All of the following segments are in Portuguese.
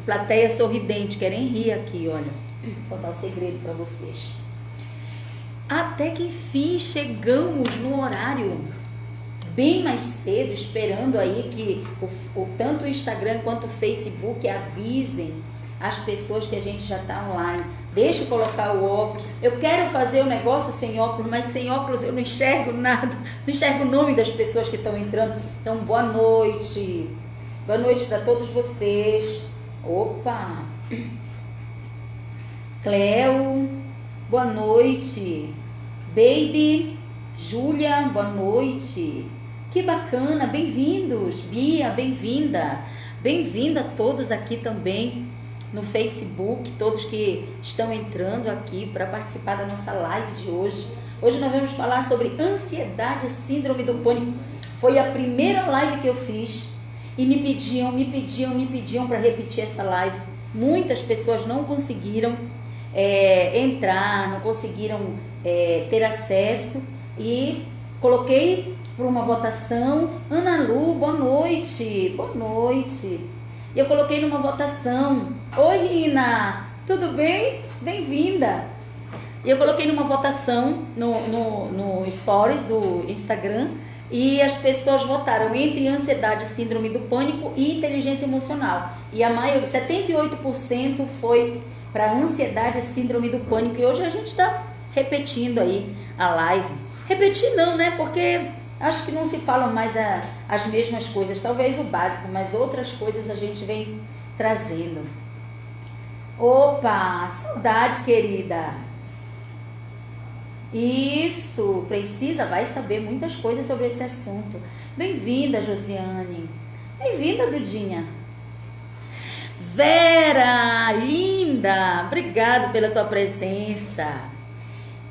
Plateia sorridente, querem rir aqui, olha. Vou contar um segredo para vocês. Até que enfim chegamos no horário bem mais cedo, esperando aí que tanto o Instagram quanto o Facebook avisem as pessoas que a gente já está online. Deixa eu colocar o óculos. Eu quero fazer o negócio sem óculos, mas sem óculos eu não enxergo nada. Não enxergo o nome das pessoas que estão entrando. Então, boa noite. Boa noite para todos vocês. Opa! Cleo, boa noite. Baby, Júlia, boa noite. Que bacana, bem-vindos. Bia, bem-vinda. Bem-vinda a todos aqui também no Facebook, todos que estão entrando aqui para participar da nossa live de hoje. Hoje nós vamos falar sobre ansiedade e síndrome do pânico. Foi a primeira live que eu fiz e me pediam para repetir essa live. Muitas pessoas não conseguiram entrar, não conseguiram ter acesso e coloquei por uma votação. Ana Lu, boa noite, boa noite. E eu coloquei numa votação. Oi, Rina, tudo bem? Bem-vinda. E eu coloquei numa votação no Stories do Instagram e as pessoas votaram entre ansiedade, síndrome do pânico e inteligência emocional. E a maioria, 78% foi para ansiedade e síndrome do pânico. E hoje a gente está repetindo aí a live. Repetir não, né? Porque acho que não se falam mais as mesmas coisas, talvez o básico, mas outras coisas a gente vem trazendo. Opa, saudade, querida. Isso, vai saber muitas coisas sobre esse assunto. Bem-vinda, Josiane. Bem-vinda, Dudinha. Vera, linda, obrigado pela tua presença.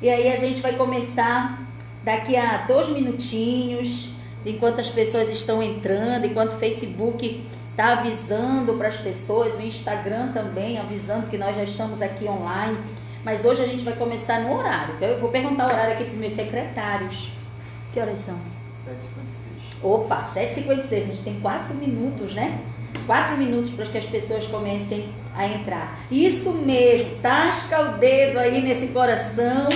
E aí a gente vai começar daqui a 2 minutinhos, enquanto as pessoas estão entrando, enquanto o Facebook está avisando para as pessoas, o Instagram também avisando que nós já estamos aqui online. Mas hoje a gente vai começar no horário. Eu vou perguntar o horário aqui para os meus secretários. Que horas são? 7h56. Opa, 7h56. A gente tem 4 minutos, né? 4 minutos para que as pessoas comecem a entrar. Isso mesmo. Tasca o dedo aí nesse coração.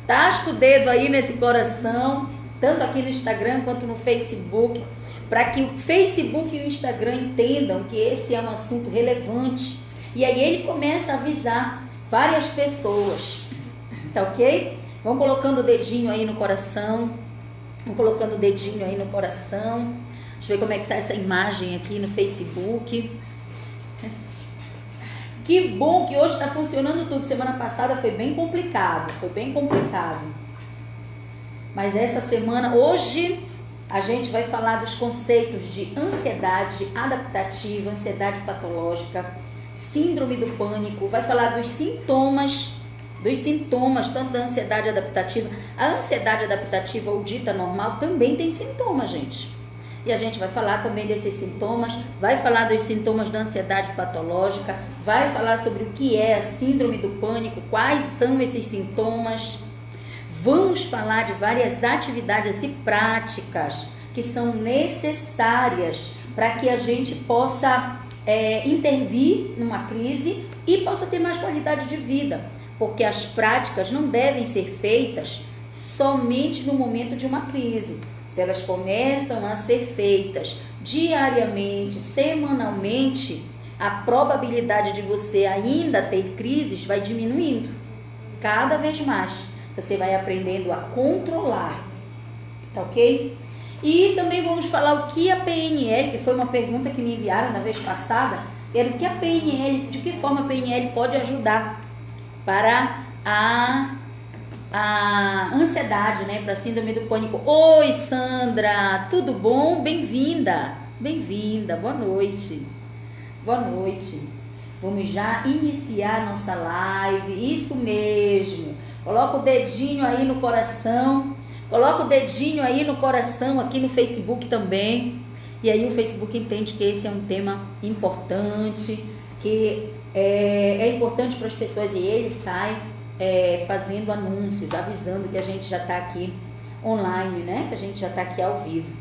Tasca o dedo aí nesse coração. Tanto aqui no Instagram quanto no Facebook. Para que o Facebook e o Instagram entendam que esse é um assunto relevante. E aí ele começa a avisar várias pessoas, tá ok? Vão colocando o dedinho aí no coração, vão colocando o dedinho aí no coração. Deixa eu ver como é que tá essa imagem aqui no Facebook. Que bom que hoje está funcionando tudo. Semana passada foi bem complicado, mas essa semana, hoje, a gente vai falar dos conceitos de ansiedade adaptativa, ansiedade patológica, síndrome do pânico, vai falar dos sintomas, tanto da ansiedade adaptativa. A ansiedade adaptativa ou dita normal também tem sintomas, gente. E a gente vai falar também desses sintomas, vai falar dos sintomas da ansiedade patológica, vai falar sobre o que é a síndrome do pânico, quais são esses sintomas. Vamos falar de várias atividades e práticas que são necessárias para que a gente possa intervir numa crise e possa ter mais qualidade de vida, porque as práticas não devem ser feitas somente no momento de uma crise. Se elas começam a ser feitas diariamente, semanalmente, a probabilidade de você ainda ter crises vai diminuindo cada vez mais. Você vai aprendendo a controlar, tá ok? E também vamos falar o que a PNL, que foi uma pergunta que me enviaram na vez passada, era o que a PNL, de que forma a PNL pode ajudar para a ansiedade, né, para a síndrome do pânico. Oi, Sandra, tudo bom? Bem-vinda, boa noite. Vamos já iniciar nossa live, isso mesmo. Coloca o dedinho aí no coração. Coloca o dedinho aí no coração, aqui no Facebook também. E aí o Facebook entende que esse é um tema importante, que é importante para as pessoas, e ele sai fazendo anúncios, avisando que a gente já está aqui online, né? Que a gente já está aqui ao vivo.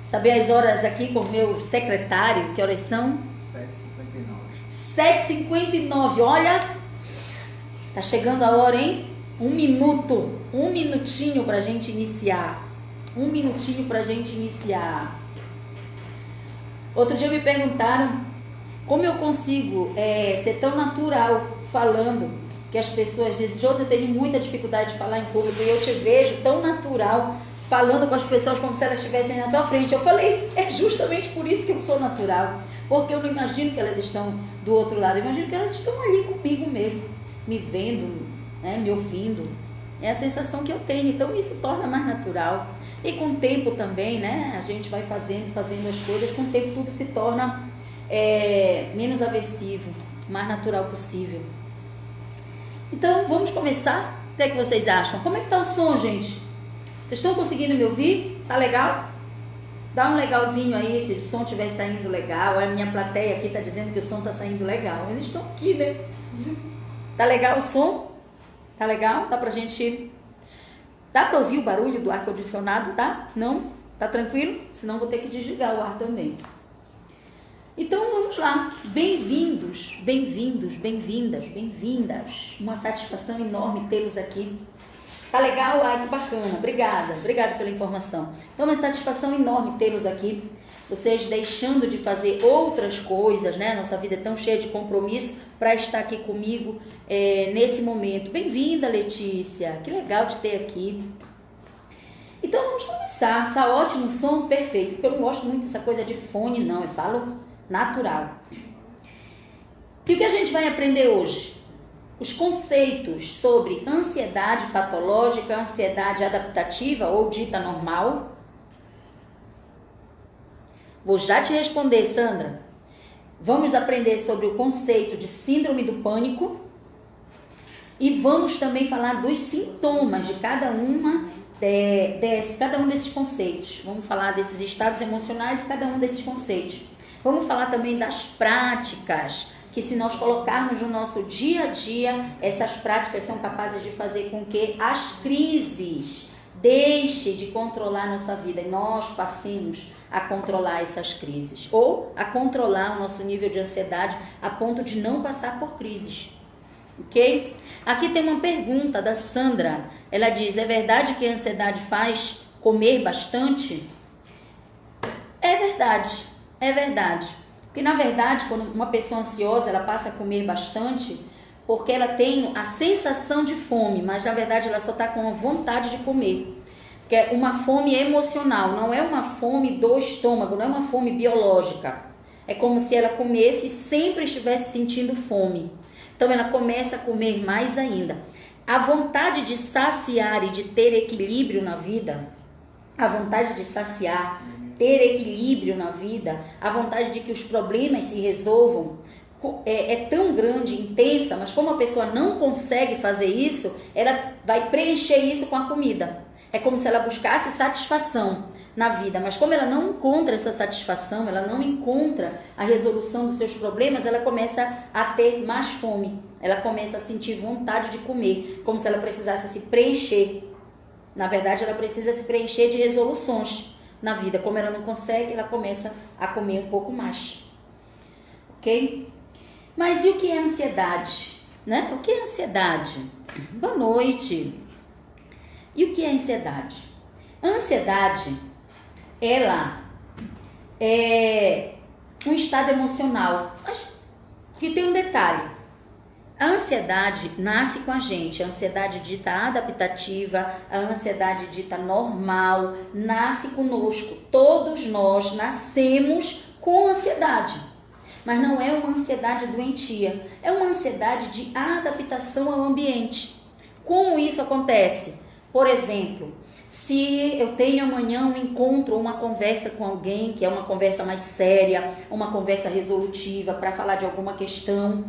Saber as horas aqui com o meu secretário, que horas são? 7h59. Olha, tá chegando a hora, hein? Um minutinho pra gente iniciar. Outro dia me perguntaram como eu consigo ser tão natural falando, que as pessoas dizem: Josi, eu tenho muita dificuldade de falar em público e eu te vejo tão natural, falando com as pessoas como se elas estivessem na tua frente. Eu falei, é justamente por isso que eu sou natural, porque eu não imagino que elas estão do outro lado, eu imagino que elas estão ali comigo mesmo, me vendo, né, me ouvindo. É a sensação que eu tenho, então isso torna mais natural. E com o tempo também, né, a gente vai fazendo as coisas, com o tempo tudo se torna menos aversivo, mais natural possível. Então vamos começar? O que é que vocês acham? Como é que tá o som, gente? Vocês estão conseguindo me ouvir? Tá legal? Dá um legalzinho aí, se o som estiver saindo legal. A minha plateia aqui tá dizendo que o som tá saindo legal. Eles estão aqui, né? Tá legal o som? Tá legal? Dá pra gente... Dá pra ouvir o barulho do ar-condicionado? Dá? Não? Tá tranquilo? Senão vou ter que desligar o ar também. Então vamos lá. Bem-vindos, bem-vindas. Uma satisfação enorme tê-los aqui. Tá legal? Ai, que bacana. Obrigada pela informação. Então, uma satisfação enorme tê-los aqui. Vocês deixando de fazer outras coisas, né? Nossa vida é tão cheia de compromisso para estar aqui comigo nesse momento. Bem-vinda, Letícia. Que legal te ter aqui. Então, vamos começar. Tá ótimo o som? Perfeito. Porque eu não gosto muito dessa coisa de fone, não. Eu falo natural. E o que a gente vai aprender hoje? Os conceitos sobre ansiedade patológica, ansiedade adaptativa ou dita normal. Vou já te responder, Sandra. Vamos aprender sobre o conceito de síndrome do pânico e vamos também falar dos sintomas de cada um desses conceitos. Vamos falar desses estados emocionais e cada um desses conceitos. Vamos falar também das práticas, que se nós colocarmos no nosso dia a dia, essas práticas são capazes de fazer com que as crises deixem de controlar nossa vida e nós passemos a controlar essas crises ou a controlar o nosso nível de ansiedade a ponto de não passar por crises, ok? Aqui tem uma pergunta da Sandra, ela diz: é verdade que a ansiedade faz comer bastante? É verdade, porque na verdade quando uma pessoa ansiosa ela passa a comer bastante porque ela tem a sensação de fome, mas na verdade ela só está com a vontade de comer. Que é uma fome emocional, não é uma fome do estômago, não é uma fome biológica. É como se ela comesse e sempre estivesse sentindo fome. Então ela começa a comer mais ainda. A vontade de saciar e de ter equilíbrio na vida, a vontade de saciar, ter equilíbrio na vida, a vontade de que os problemas se resolvam, é tão grande, intensa, mas como a pessoa não consegue fazer isso, ela vai preencher isso com a comida. É como se ela buscasse satisfação na vida, mas como ela não encontra essa satisfação, ela não encontra a resolução dos seus problemas, ela começa a ter mais fome, ela começa a sentir vontade de comer, como se ela precisasse se preencher. Na verdade, ela precisa se preencher de resoluções na vida. Como ela não consegue, ela começa a comer um pouco mais. Ok? Mas e o que é ansiedade? Né? O que é ansiedade? Boa noite. E o que é ansiedade? A ansiedade, ela é um estado emocional, mas que tem um detalhe. A ansiedade nasce com a gente, a ansiedade dita adaptativa, a ansiedade dita normal, nasce conosco. Todos nós nascemos com ansiedade, mas não é uma ansiedade doentia, é uma ansiedade de adaptação ao ambiente. Como isso acontece? Por exemplo, se eu tenho amanhã um encontro ou uma conversa com alguém, que é uma conversa mais séria, uma conversa resolutiva para falar de alguma questão,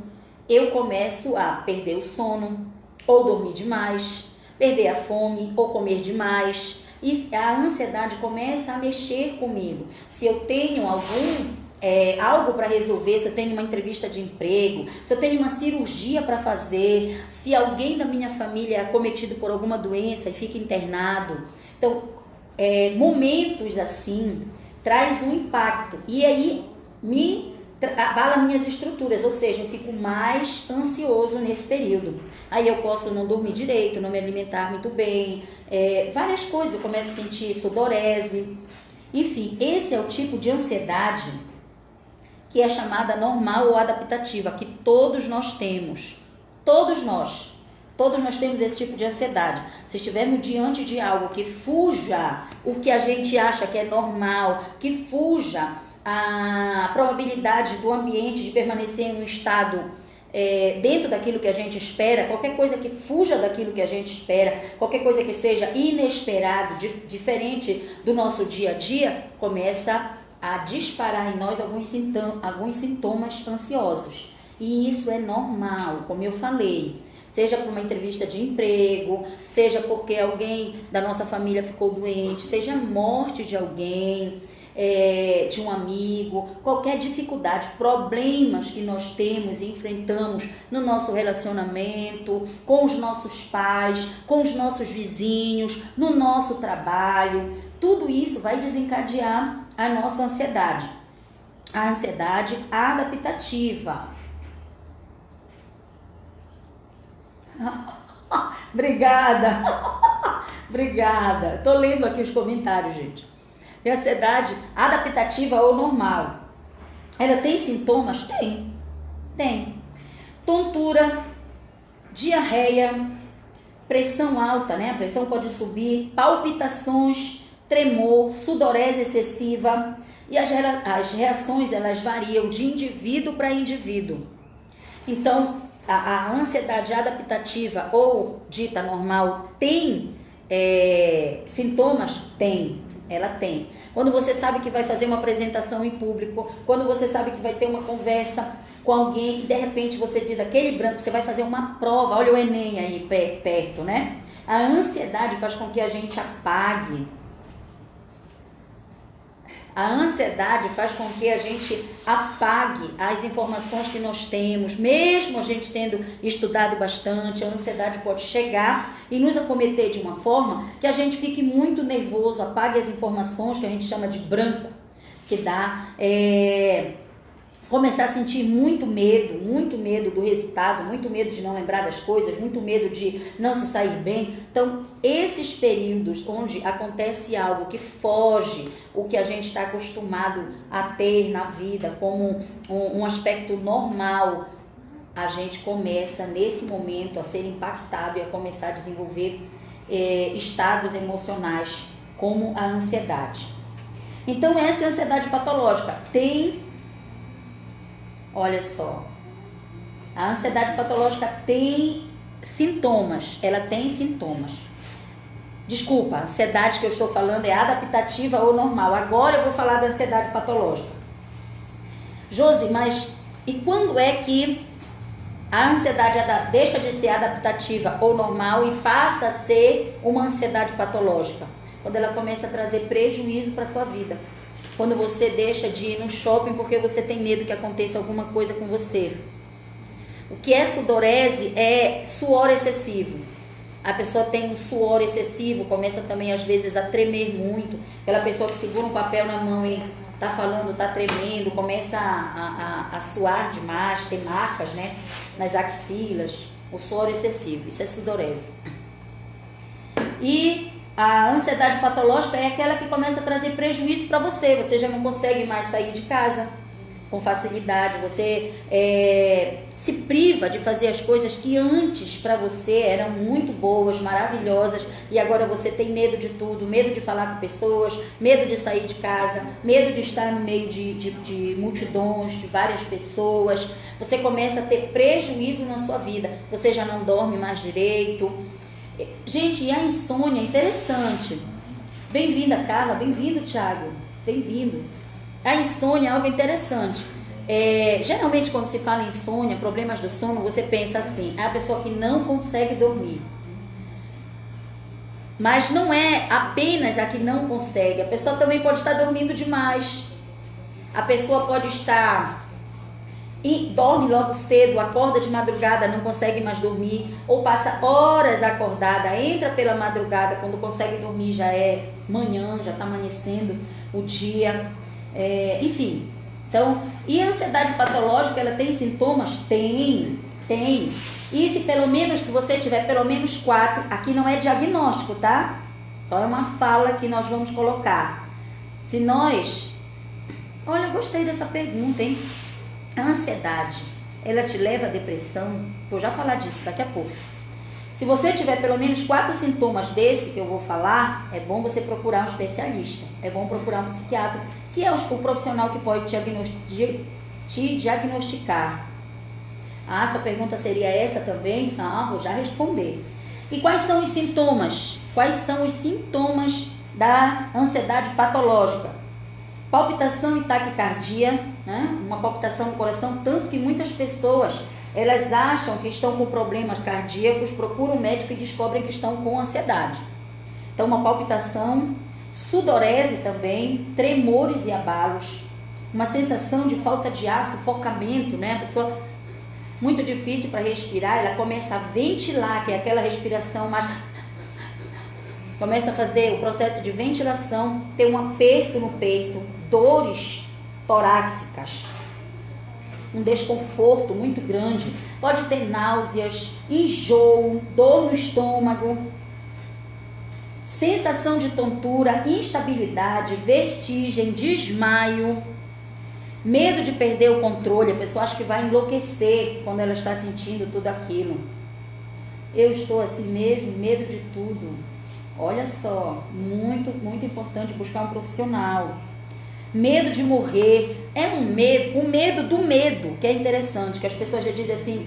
eu começo a perder o sono, ou dormir demais, perder a fome, ou comer demais. E a ansiedade começa a mexer comigo. Se eu tenho algo para resolver, se eu tenho uma entrevista de emprego, se eu tenho uma cirurgia para fazer, se alguém da minha família é acometido por alguma doença e fica internado. Então, momentos assim traz um impacto e aí me abala minhas estruturas, ou seja, eu fico mais ansioso nesse período. Aí eu posso não dormir direito, não me alimentar muito bem, várias coisas, eu começo a sentir sudorese. Enfim, esse é o tipo de ansiedade que é chamada normal ou adaptativa, que todos nós temos. Todos nós temos esse tipo de ansiedade. Se estivermos diante de algo que fuja o que a gente acha que é normal, que fuja a probabilidade do ambiente de permanecer em um estado dentro daquilo que a gente espera, qualquer coisa que fuja daquilo que a gente espera, qualquer coisa que seja inesperado, diferente do nosso dia a dia, começa a disparar em nós alguns sintomas ansiosos. E isso é normal, como eu falei. Seja por uma entrevista de emprego, seja porque alguém da nossa família ficou doente, seja a morte de alguém, de um amigo, qualquer dificuldade, problemas que nós temos e enfrentamos no nosso relacionamento, com os nossos pais, com os nossos vizinhos, no nosso trabalho, tudo isso vai desencadear a nossa ansiedade. A ansiedade adaptativa. Obrigada. Obrigada. Tô lendo aqui os comentários, gente. E ansiedade adaptativa ou normal. Ela tem sintomas? Tem. Tontura, diarreia, pressão alta, né? A pressão pode subir, palpitações, tremor, sudorese excessiva. E as reações, elas variam de indivíduo para indivíduo. Então, a ansiedade adaptativa ou dita normal tem sintomas? Ela tem. Quando você sabe que vai fazer uma apresentação em público, quando você sabe que vai ter uma conversa com alguém e de repente você diz aquele branco, você vai fazer uma prova, olha o Enem aí perto, né? A ansiedade faz com que a gente apague. A ansiedade faz com que a gente apague as informações que nós temos, mesmo a gente tendo estudado bastante. A ansiedade pode chegar e nos acometer de uma forma que a gente fique muito nervoso, apague as informações, que a gente chama de branco, que dá começar a sentir muito medo do resultado, muito medo de não lembrar das coisas, muito medo de não se sair bem. Então, esses períodos onde acontece algo que foge o que a gente está acostumado a ter na vida como um aspecto normal, a gente começa nesse momento a ser impactado e a começar a desenvolver estados emocionais como a ansiedade. Então, essa é a ansiedade patológica. Olha só, a ansiedade patológica tem sintomas, ela tem sintomas. Desculpa, a ansiedade que eu estou falando é adaptativa ou normal. Agora eu vou falar da ansiedade patológica. Josi, mas e quando é que a ansiedade deixa de ser adaptativa ou normal e passa a ser uma ansiedade patológica? Quando ela começa a trazer prejuízo para a tua vida. Quando você deixa de ir no shopping porque você tem medo que aconteça alguma coisa com você. O que é sudorese é suor excessivo. A pessoa tem um suor excessivo, começa também às vezes a tremer muito. Aquela pessoa que segura um papel na mão e tá falando, tá tremendo, começa a suar demais, tem marcas, né, nas axilas. O suor excessivo, isso é sudorese. E a ansiedade patológica é aquela que começa a trazer prejuízo para você. Você já não consegue mais sair de casa com facilidade. Você se priva de fazer as coisas que antes para você eram muito boas, maravilhosas. E agora você tem medo de tudo. Medo de falar com pessoas, medo de sair de casa, medo de estar no meio de multidões, de várias pessoas. Você começa a ter prejuízo na sua vida. Você já não dorme mais direito. Gente, e a insônia é interessante. Bem-vinda, Carla. Bem-vindo, Thiago. Bem-vindo. A insônia é algo interessante. Geralmente, quando se fala em insônia, problemas do sono, você pensa assim, é a pessoa que não consegue dormir. Mas não é apenas a que não consegue. A pessoa também pode estar dormindo demais. A pessoa pode estar... e dorme logo cedo, acorda de madrugada, não consegue mais dormir, ou passa horas acordada, entra pela madrugada, quando consegue dormir já é manhã, já está amanhecendo o dia, enfim. Então, E a ansiedade patológica, ela tem sintomas? Tem. E se você tiver pelo menos 4, aqui não é diagnóstico, tá? Só é uma fala que nós vamos colocar. Se nós... Olha, eu gostei dessa pergunta, hein? A ansiedade, ela te leva à depressão? Vou já falar disso daqui a pouco. Se você tiver pelo menos 4 sintomas desse que eu vou falar, é bom você procurar um especialista. É bom procurar um psiquiatra, que é o profissional que pode te diagnosticar. Ah, sua pergunta seria essa também? Ah, vou já responder. E quais são os sintomas? Quais são os sintomas da ansiedade patológica? Palpitação e taquicardia, né? Uma palpitação no coração, tanto que muitas pessoas, elas acham que estão com problemas cardíacos, procuram um médico e descobrem que estão com ansiedade. Então, uma palpitação, sudorese também, tremores e abalos, uma sensação de falta de ar, sufocamento, né? A pessoa muito difícil para respirar, ela começa a ventilar, que é aquela respiração mais... Começa a fazer o processo de ventilação, ter um aperto no peito, dores torácicas, um desconforto muito grande, pode ter náuseas, enjoo, dor no estômago, sensação de tontura, instabilidade, vertigem, desmaio, medo de perder o controle. A pessoa acha que vai enlouquecer quando ela está sentindo tudo aquilo. Eu estou assim mesmo, medo de tudo. Olha só, muito importante buscar um profissional. Medo de morrer, é um medo, o medo do medo, que é interessante, que as pessoas já dizem assim,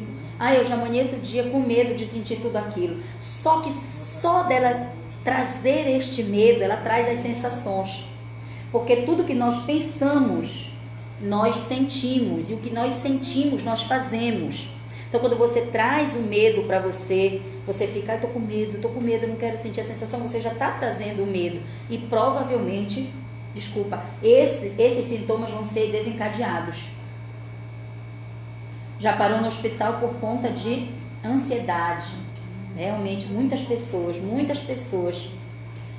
eu já amanheço o dia com medo de sentir tudo aquilo. Só que só dela trazer este medo, ela traz as sensações. Porque tudo que nós pensamos, nós sentimos, e o que nós sentimos, nós fazemos. Então, quando você traz o medo para você, você fica, tô com medo, não quero sentir a sensação, você já está trazendo o medo. E provavelmente, esses sintomas vão ser desencadeados. Já parou no hospital por conta de ansiedade. Realmente, muitas pessoas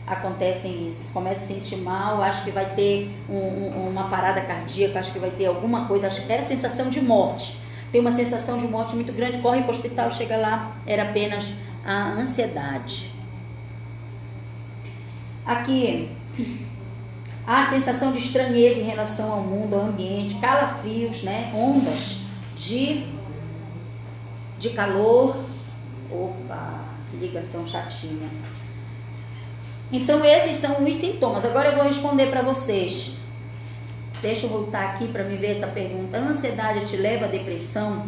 acontecem isso. Começa a sentir mal, acho que vai ter uma parada cardíaca, acho que vai ter alguma coisa, acho que era sensação de morte. Tem uma sensação de morte muito grande, corre para o hospital, chega lá, era apenas a ansiedade. Aqui, a sensação de estranheza em relação ao mundo, ao ambiente, calafrios, né? Ondas de calor. Opa, que ligação chatinha. Então, esses são os sintomas. Agora eu vou responder para vocês. Deixa eu voltar aqui para me ver essa pergunta. A ansiedade te leva à depressão?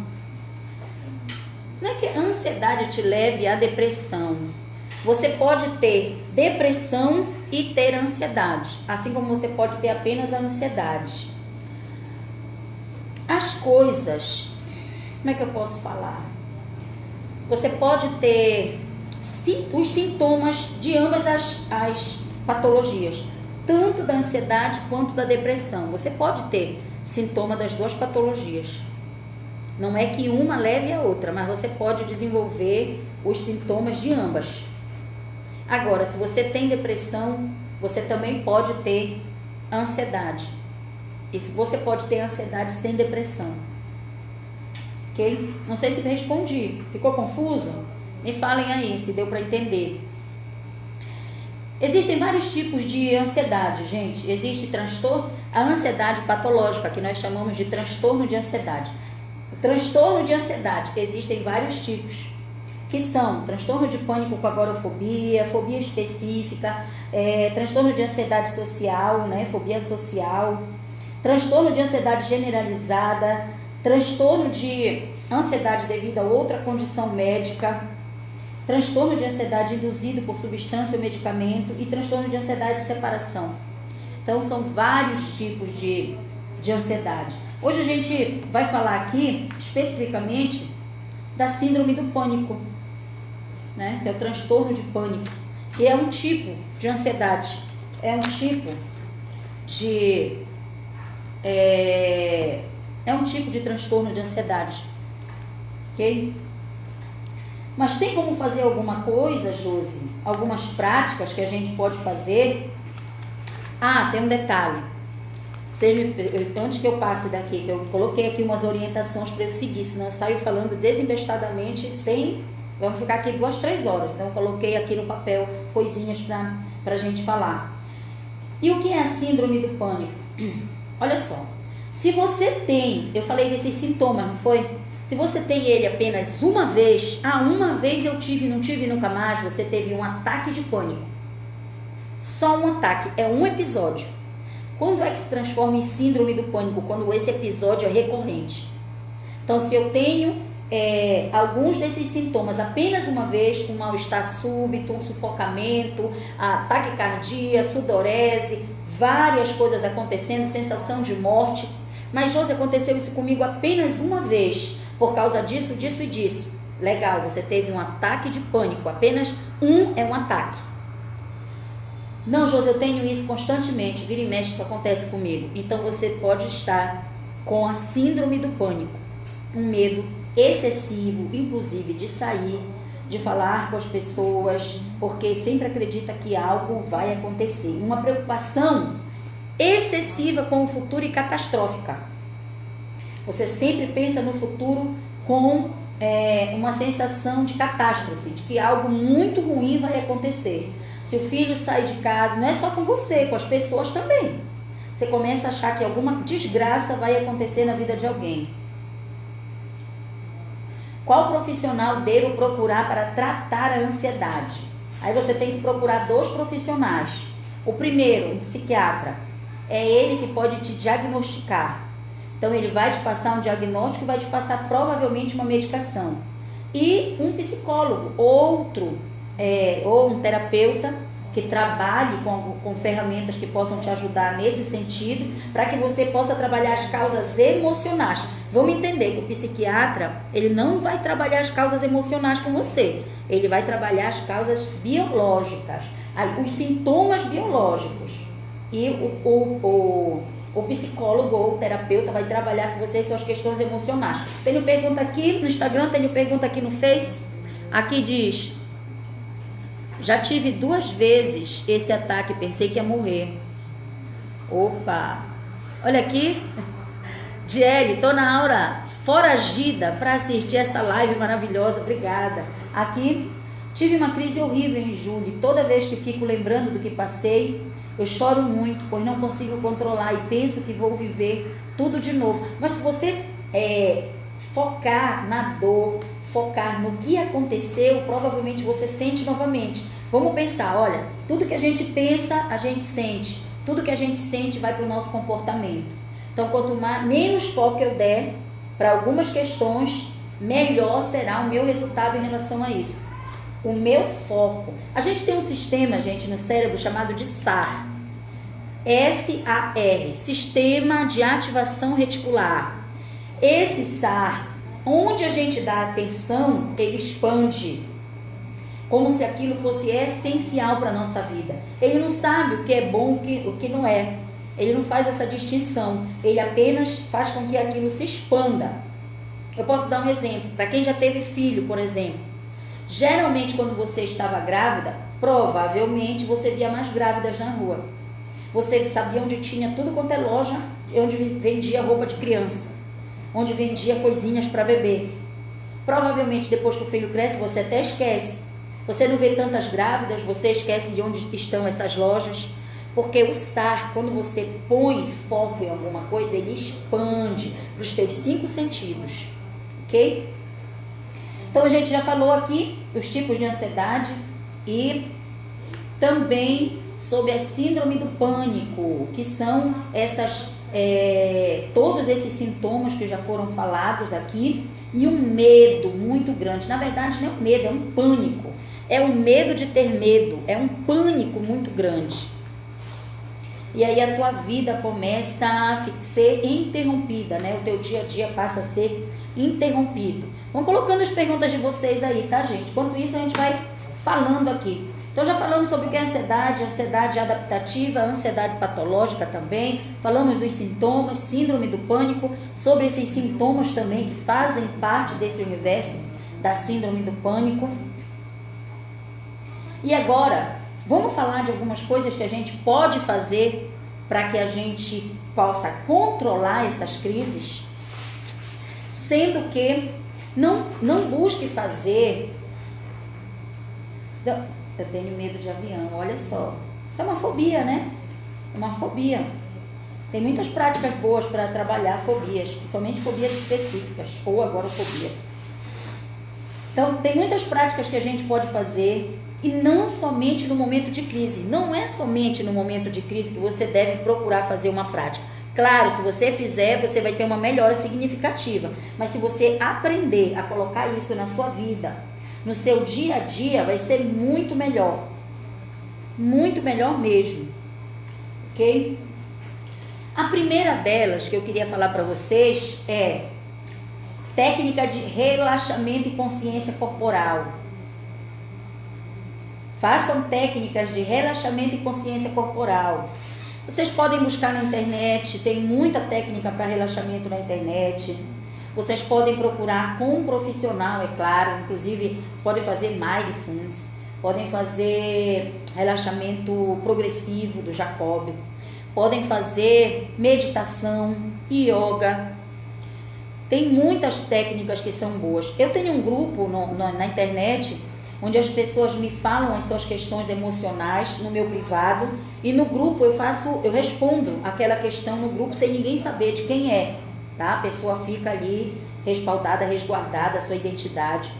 Não é que a ansiedade te leve à depressão. Você pode ter depressão e ter ansiedade. Assim como você pode ter apenas a ansiedade. As coisas... Como é que eu posso falar? Você pode ter os sintomas de ambas as patologias, tanto da ansiedade quanto da depressão. Você pode ter sintoma das duas patologias. Não é que uma leve a outra, mas você pode desenvolver os sintomas de ambas. Agora, se você tem depressão, você também pode ter ansiedade. E se você pode ter ansiedade sem depressão. Ok? Não sei se respondi. Ficou confuso? Me falem aí se deu para entender. Existem vários tipos de ansiedade, gente. Existe a ansiedade patológica, que nós chamamos de transtorno de ansiedade. O transtorno de ansiedade, existem vários tipos, que são transtorno de pânico com agorafobia, fobia específica, transtorno de ansiedade social, né, fobia social, transtorno de ansiedade generalizada, transtorno de ansiedade devido a outra condição médica, transtorno de ansiedade induzido por substância ou medicamento e transtorno de ansiedade de separação. Então, são vários tipos de ansiedade. Hoje a gente vai falar aqui, especificamente, da síndrome do pânico, né? Que é o transtorno de pânico, que é um tipo de ansiedade, é um tipo de transtorno de ansiedade, ok? Mas tem como fazer alguma coisa, Josi? Algumas práticas que a gente pode fazer? Tem um detalhe. Antes que eu passe daqui, eu coloquei aqui umas orientações para eu seguir, senão eu saio falando desembestadamente vamos ficar aqui 2, 3 horas. Então eu coloquei aqui no papel coisinhas para a gente falar. E o que é a síndrome do pânico? Olha só, se você tem, eu falei desses sintomas, não foi? Se você tem ele apenas uma vez, uma vez eu tive, não tive nunca mais, você teve um ataque de pânico. Só um ataque, é um episódio. Quando é que se transforma em síndrome do pânico? Quando esse episódio é recorrente. Então, se eu tenho alguns desses sintomas apenas uma vez, um mal-estar súbito, um sufocamento, taquicardia, sudorese, várias coisas acontecendo, sensação de morte. Mas, Josi, aconteceu isso comigo apenas uma vez, por causa disso, disso e disso. Legal, você teve um ataque de pânico, apenas é um ataque. Não, Josi, eu tenho isso constantemente, vira e mexe, isso acontece comigo. Então você pode estar com a síndrome do pânico, um medo excessivo, inclusive de sair, de falar com as pessoas, porque sempre acredita que algo vai acontecer. Uma preocupação excessiva com o futuro e catastrófica. Você sempre pensa no futuro com uma sensação de catástrofe, de que algo muito ruim vai acontecer. Se o filho sai de casa, não é só com você, com as pessoas também. Você começa a achar que alguma desgraça vai acontecer na vida de alguém. Qual profissional devo procurar para tratar a ansiedade? Aí você tem que procurar 2 profissionais. O primeiro, um psiquiatra. É ele que pode te diagnosticar. Então ele vai te passar um diagnóstico e vai te passar provavelmente uma medicação. E um psicólogo, ou um terapeuta que trabalhe com ferramentas que possam te ajudar nesse sentido, para que você possa trabalhar as causas emocionais. Vamos entender que o psiquiatra, ele não vai trabalhar as causas emocionais com você, ele vai trabalhar as causas biológicas, os sintomas biológicos. E o psicólogo ou o terapeuta vai trabalhar com você suas questões emocionais. Tenho pergunta aqui no Instagram, tenho pergunta aqui no Face. Aqui diz: já tive 2 vezes esse ataque, pensei que ia morrer. Opa! Olha aqui. Diele, tô na aura foragida para assistir essa live maravilhosa. Obrigada. Aqui, tive uma crise horrível em julho. Toda vez que fico lembrando do que passei, eu choro muito, pois não consigo controlar e penso que vou viver tudo de novo. Mas se você focar na dor, focar no que aconteceu, provavelmente você sente novamente. Vamos pensar, olha, tudo que a gente pensa, a gente sente. Tudo que a gente sente vai para o nosso comportamento. Então, quanto menos foco eu der para algumas questões, melhor será o meu resultado em relação a isso. O meu foco. A gente tem um sistema, gente, no cérebro chamado de SAR. S-A-R, Sistema de Ativação Reticular. Esse SAR, onde a gente dá atenção, ele expande, como se aquilo fosse essencial para a nossa vida. Ele não sabe o que é bom e o que não é. Ele não faz essa distinção. Ele apenas faz com que aquilo se expanda. Eu posso dar um exemplo. Para quem já teve filho, por exemplo. Geralmente, quando você estava grávida, provavelmente você via mais grávidas na rua. Você sabia onde tinha tudo quanto é loja, onde vendia roupa de criança, onde vendia coisinhas para bebê. Provavelmente, depois que o filho cresce, você até esquece. Você não vê tantas grávidas, você esquece de onde estão essas lojas. Porque o SAR, quando você põe foco em alguma coisa, ele expande para os teus 5 sentidos. Ok? Então, a gente já falou aqui dos tipos de ansiedade e também sobre a síndrome do pânico, que são todos esses sintomas que já foram falados aqui, e um medo muito grande. Na verdade, não é um medo, é um pânico. É um medo de ter medo, é um pânico muito grande. E aí a tua vida começa a ser interrompida, né? O teu dia a dia passa a ser interrompido. Vão colocando as perguntas de vocês aí, tá, gente? Enquanto isso, a gente vai falando aqui. Então, já falamos sobre o que é ansiedade adaptativa, ansiedade patológica também. Falamos dos sintomas, síndrome do pânico, sobre esses sintomas também que fazem parte desse universo da síndrome do pânico. E agora, vamos falar de algumas coisas que a gente pode fazer para que a gente possa controlar essas crises, sendo que não busque fazer... Eu tenho medo de avião, olha só. Isso é uma fobia, né? Uma fobia. Tem muitas práticas boas para trabalhar fobias, principalmente fobias específicas, ou agorafobia. Então, tem muitas práticas que a gente pode fazer, e não somente no momento de crise. Não é somente no momento de crise que você deve procurar fazer uma prática. Claro, se você fizer, você vai ter uma melhora significativa. Mas se você aprender a colocar isso na sua vida, no seu dia a dia, vai ser muito melhor. Muito melhor mesmo. Ok? A primeira delas que eu queria falar para vocês é técnica de relaxamento e consciência corporal. Façam técnicas de relaxamento e consciência corporal. Vocês podem buscar na internet, tem muita técnica para relaxamento na internet. Vocês podem procurar com um profissional, é claro, inclusive podem fazer mindfulness, podem fazer relaxamento progressivo do Jacob, podem fazer meditação, yoga. Tem muitas técnicas que são boas. Eu tenho um grupo na internet onde as pessoas me falam as suas questões emocionais no meu privado, e no grupo eu respondo aquela questão no grupo sem ninguém saber de quem é, tá? A pessoa fica ali respaldada, resguardada a sua identidade.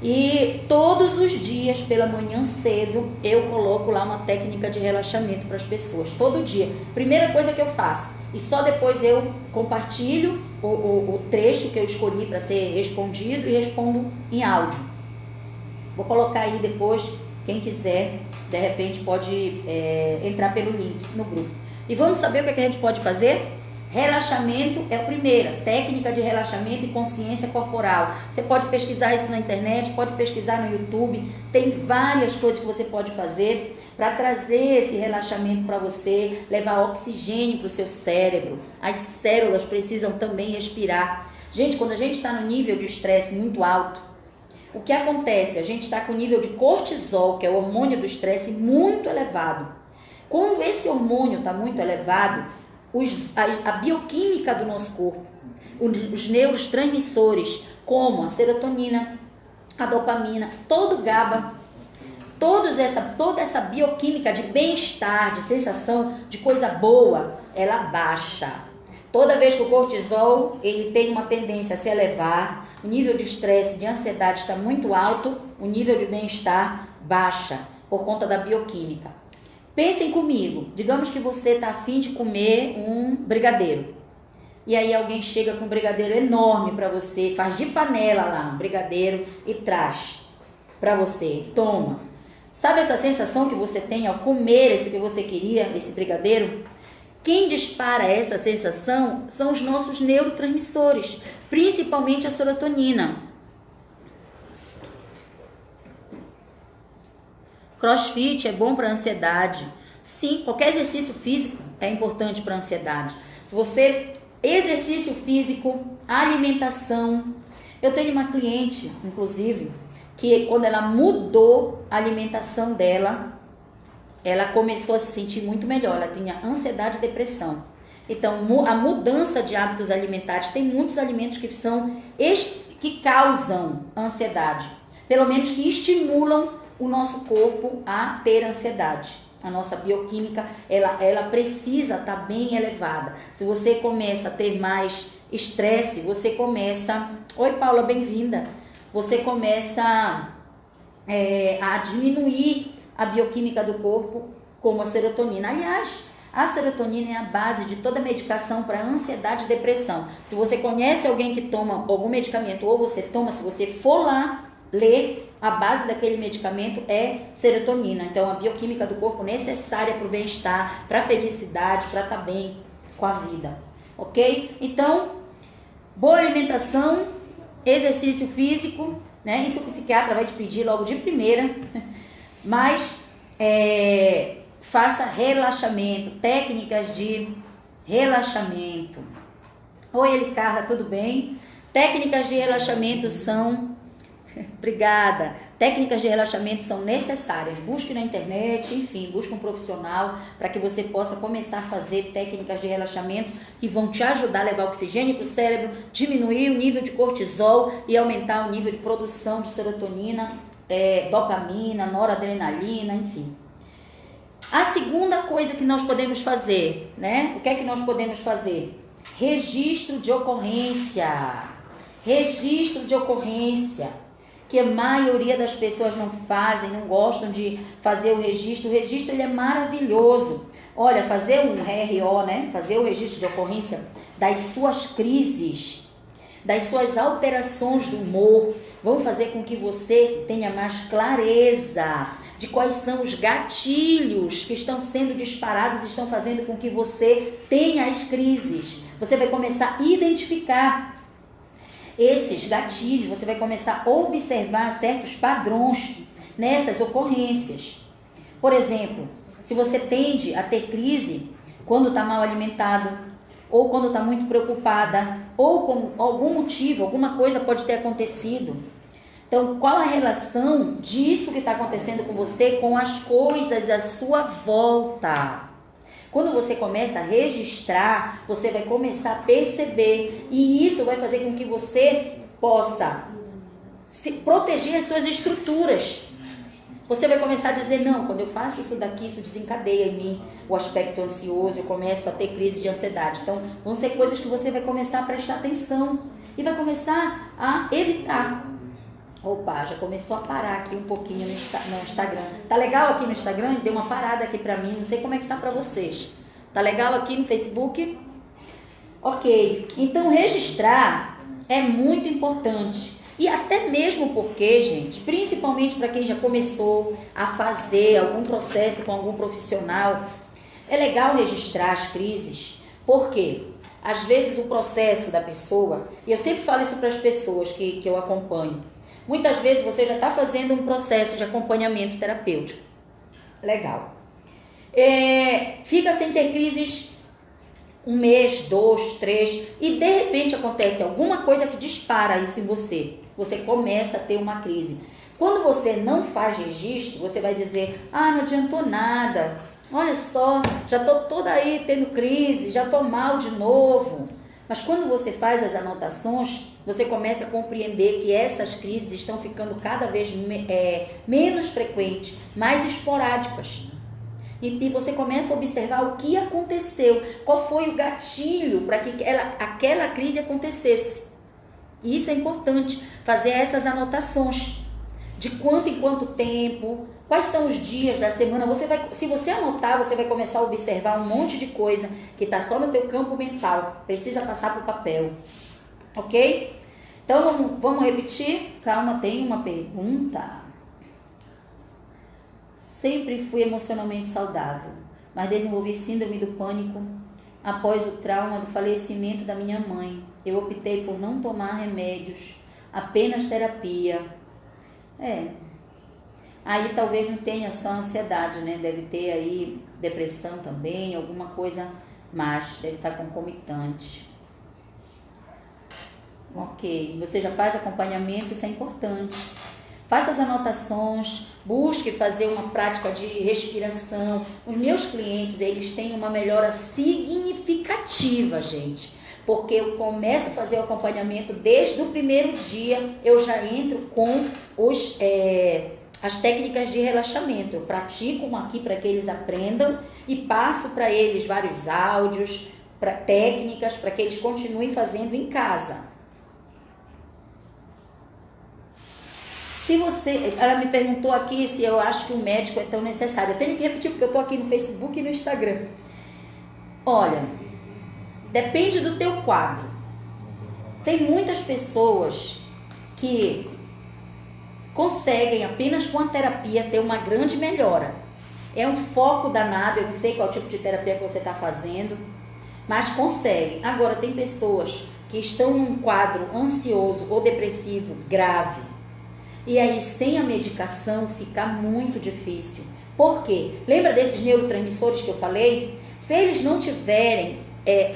E todos os dias pela manhã cedo eu coloco lá uma técnica de relaxamento para as pessoas, todo dia. Primeira coisa que eu faço, e só depois eu compartilho o trecho que eu escolhi para ser respondido e respondo em áudio. Vou colocar aí depois, quem quiser, de repente pode entrar pelo link no grupo. E vamos saber o que a gente pode fazer? Relaxamento é a primeira, técnica de relaxamento e consciência corporal. Você pode pesquisar isso na internet, pode pesquisar no YouTube, tem várias coisas que você pode fazer para trazer esse relaxamento para você, levar oxigênio para o seu cérebro. As células precisam também respirar. Gente, quando a gente está no nível de estresse muito alto, o que acontece? A gente está com o nível de cortisol, que é o hormônio do estresse, muito elevado. Quando esse hormônio está muito elevado, a bioquímica do nosso corpo, os neurotransmissores, como a serotonina, a dopamina, todo o GABA, toda essa bioquímica de bem-estar, de sensação de coisa boa, ela baixa. Toda vez que o cortisol ele tem uma tendência a se elevar, o nível de estresse, de ansiedade está muito alto, o nível de bem-estar baixa por conta da bioquímica. Pensem comigo, digamos que você está a fim de comer um brigadeiro. E aí alguém chega com um brigadeiro enorme para você, faz de panela lá um brigadeiro e traz para você, toma. Sabe essa sensação que você tem ao comer esse que você queria, esse brigadeiro? Quem dispara essa sensação são os nossos neurotransmissores, principalmente a serotonina. Crossfit é bom para a ansiedade. Sim, qualquer exercício físico é importante para a ansiedade. Se você, exercício físico, alimentação. Eu tenho uma cliente, inclusive, que quando ela mudou a alimentação dela, ela começou a se sentir muito melhor. Ela tinha ansiedade e depressão. Então, a mudança de hábitos alimentares, tem muitos alimentos que causam ansiedade. Pelo menos que estimulam o nosso corpo a ter ansiedade. A nossa bioquímica, ela precisa estar bem elevada. Se você começa a ter mais estresse, você começa... Oi, Paula, bem-vinda. Você começa a diminuir a bioquímica do corpo, como a serotonina. Aliás, a serotonina é a base de toda medicação para ansiedade e depressão. Se você conhece alguém que toma algum medicamento, ou você toma, se você for lá ler, a base daquele medicamento é serotonina. Então, a bioquímica do corpo necessária para o bem-estar, para a felicidade, para estar bem com a vida. Ok? Então, boa alimentação, exercício físico, né? Isso o psiquiatra vai te pedir logo de primeira. Mas faça relaxamento, técnicas de relaxamento. Oi, Elicarda, tudo bem? Técnicas de relaxamento são Obrigada. Técnicas de relaxamento são necessárias. Busque na internet, enfim, busque um profissional para que você possa começar a fazer técnicas de relaxamento que vão te ajudar a levar oxigênio para o cérebro, diminuir o nível de cortisol e aumentar o nível de produção de serotonina, dopamina, noradrenalina, enfim. A segunda coisa que nós podemos fazer, né? O que é que nós podemos fazer? Registro de ocorrência. Registro de ocorrência, que a maioria das pessoas não fazem, não gostam de fazer o registro. O registro ele é maravilhoso. Olha, fazer um RO, né? Fazer o registro de ocorrência das suas crises, das suas alterações do humor, vão fazer com que você tenha mais clareza de quais são os gatilhos que estão sendo disparados e estão fazendo com que você tenha as crises. Você vai começar a identificar esses gatilhos, você vai começar a observar certos padrões nessas ocorrências. Por exemplo, se você tende a ter crise quando está mal alimentado, ou quando está muito preocupada, ou com algum motivo, alguma coisa pode ter acontecido. Então, qual a relação disso que está acontecendo com você com as coisas à sua volta? Quando você começa a registrar, você vai começar a perceber, e isso vai fazer com que você possa proteger as suas estruturas. Você vai começar a dizer, não, quando eu faço isso daqui, isso desencadeia em mim o aspecto ansioso, eu começo a ter crise de ansiedade. Então, vão ser coisas que você vai começar a prestar atenção e vai começar a evitar. Opa, já começou a parar aqui um pouquinho no Instagram. Tá legal aqui no Instagram? Deu uma parada aqui pra mim, não sei como é que tá pra vocês. Tá legal aqui no Facebook? Ok, então registrar é muito importante. E até mesmo porque, gente, principalmente para quem já começou a fazer algum processo com algum profissional, é legal registrar as crises. Por quê? Às vezes o processo da pessoa, e eu sempre falo isso para as pessoas que eu acompanho, muitas vezes você já está fazendo um processo de acompanhamento terapêutico. Legal. Fica sem ter crises 1 mês, 2, 3, e de repente acontece alguma coisa que dispara isso em você. Você começa a ter uma crise. Quando você não faz registro, você vai dizer, não adiantou nada. Olha só, já estou toda aí tendo crise, já estou mal de novo. Mas quando você faz as anotações, você começa a compreender que essas crises estão ficando cada vez menos frequentes, mais esporádicas. E você começa a observar o que aconteceu, qual foi o gatilho para que aquela crise acontecesse. E isso é importante, fazer essas anotações. De quanto em quanto tempo, quais são os dias da semana. Se você anotar, você vai começar a observar um monte de coisa que está só no teu campo mental. Precisa passar para o papel. Ok? Então, vamos repetir? Calma, tem uma pergunta. Sempre fui emocionalmente saudável, mas desenvolvi síndrome do pânico após o trauma do falecimento da minha mãe. Eu optei por não tomar remédios, apenas terapia. Aí talvez não tenha só ansiedade, né? Deve ter aí depressão também, alguma coisa mais, deve estar concomitante. Ok, você já faz acompanhamento, isso é importante. Faça as anotações, busque fazer uma prática de respiração. Os meus clientes, eles têm uma melhora significativa, gente. Porque eu começo a fazer o acompanhamento desde o primeiro dia, eu já entro com as técnicas de relaxamento. Eu pratico aqui para que eles aprendam e passo para eles vários áudios, técnicas, para que eles continuem fazendo em casa. Ela me perguntou aqui se eu acho que o médico é tão necessário. Eu tenho que repetir porque eu estou aqui no Facebook e no Instagram. Olha, depende do teu quadro. Tem muitas pessoas que conseguem apenas com a terapia ter uma grande melhora. É um foco danado, eu não sei qual tipo de terapia que você está fazendo, mas conseguem. Agora, tem pessoas que estão num quadro ansioso ou depressivo grave, e aí sem a medicação fica muito difícil. Por quê? Lembra desses neurotransmissores que eu falei? Se eles não tiverem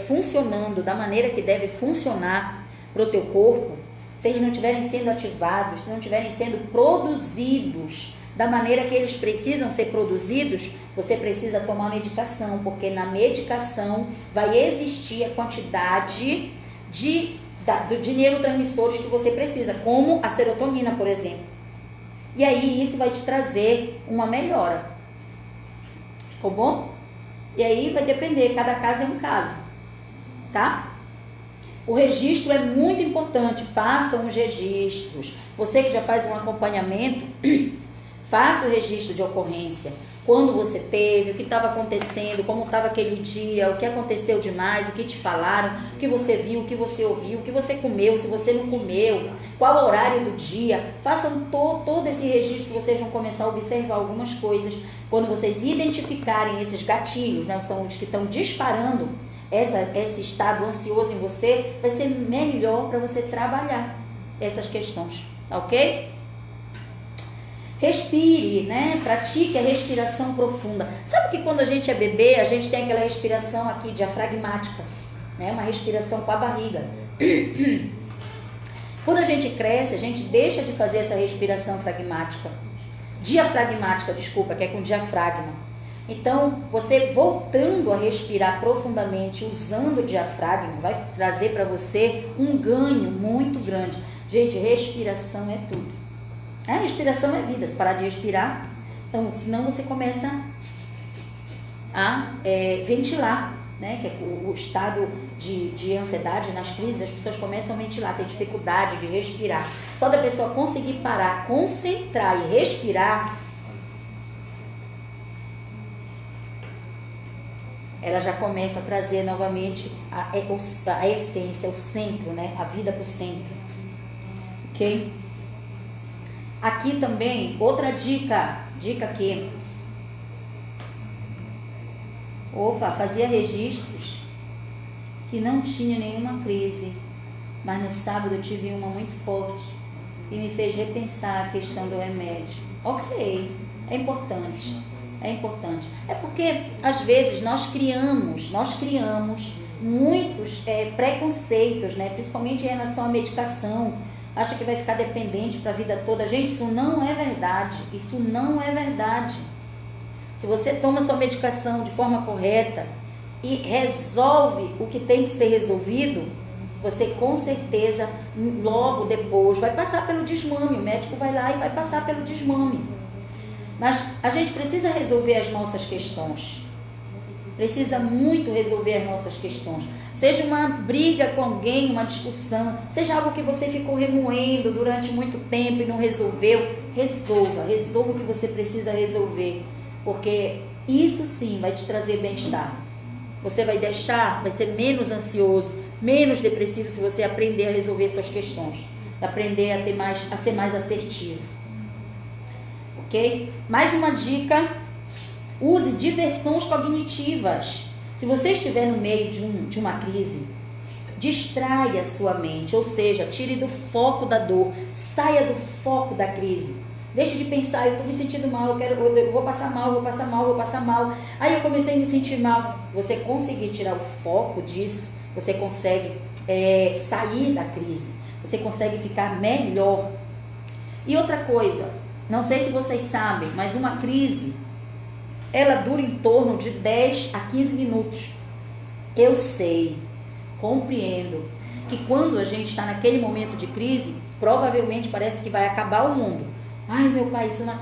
funcionando da maneira que deve funcionar para o teu corpo, se eles não estiverem sendo ativados, se não estiverem sendo produzidos da maneira que eles precisam ser produzidos, você precisa tomar medicação, porque na medicação vai existir a quantidade de neurotransmissores que você precisa, como a serotonina, por exemplo. E aí isso vai te trazer uma melhora. Ficou bom? E aí vai depender, cada caso é um caso, tá? O registro é muito importante, façam os registros. Você que já faz um acompanhamento, faça o registro de ocorrência. Quando você teve, o que estava acontecendo, como estava aquele dia, o que aconteceu demais, o que te falaram, o que você viu, o que você ouviu, o que você comeu, se você não comeu, qual o horário do dia. Façam todo esse registro, vocês vão começar a observar algumas coisas. Quando vocês identificarem esses gatilhos, né, são os que estão disparando esse estado ansioso em você, vai ser melhor para você trabalhar essas questões, tá ok? Respire, né? Pratique a respiração profunda. Sabe que quando a gente é bebê, a gente tem aquela respiração aqui diafragmática, né? Uma respiração com a barriga. Quando a gente cresce, a gente deixa de fazer essa respiração diafragmática, desculpa, que é com diafragma. Então, você voltando a respirar profundamente, usando o diafragma, vai trazer para você um ganho muito grande. Gente, respiração é tudo. A respiração é vida. Se parar de respirar, então, senão você começa a ventilar, né? Que é o estado de ansiedade nas crises, as pessoas começam a ventilar, tem dificuldade de respirar. Só da pessoa conseguir parar, concentrar e respirar, ela já começa a trazer novamente a essência, o centro, né? A vida para o centro. Ok? Aqui também, outra dica aqui. Fazia registros que não tinha nenhuma crise, mas no sábado eu tive uma muito forte e me fez repensar a questão do remédio. Ok, é importante. É porque às vezes nós criamos muitos preconceitos, né? Principalmente em relação à medicação. Acha que vai ficar dependente para a vida toda. Gente, isso não é verdade. Se você toma sua medicação de forma correta e resolve o que tem que ser resolvido, você com certeza logo depois vai passar pelo desmame. O médico vai lá e vai passar pelo desmame. Mas a gente precisa resolver as nossas questões. Precisa muito resolver as nossas questões. Seja uma briga com alguém, uma discussão, seja algo que você ficou remoendo durante muito tempo e não resolveu, resolva o que você precisa resolver, porque isso sim vai te trazer bem-estar. Você vai ser menos ansioso, menos depressivo se você aprender a resolver suas questões, aprender a ser mais assertivo. Ok? Mais uma dica: use diversões cognitivas. Se você estiver no meio de uma crise, distraia a sua mente, ou seja, tire do foco da dor, saia do foco da crise. Deixe de pensar, eu estou me sentindo mal, eu vou passar mal. Aí eu comecei a me sentir mal. Você conseguir tirar o foco disso, você consegue sair da crise, você consegue ficar melhor. E outra coisa, não sei se vocês sabem, mas uma crise, ela dura em torno de 10 a 15 minutos. Eu sei, compreendo, que quando a gente está naquele momento de crise, provavelmente parece que vai acabar o mundo. Ai, meu pai, isso não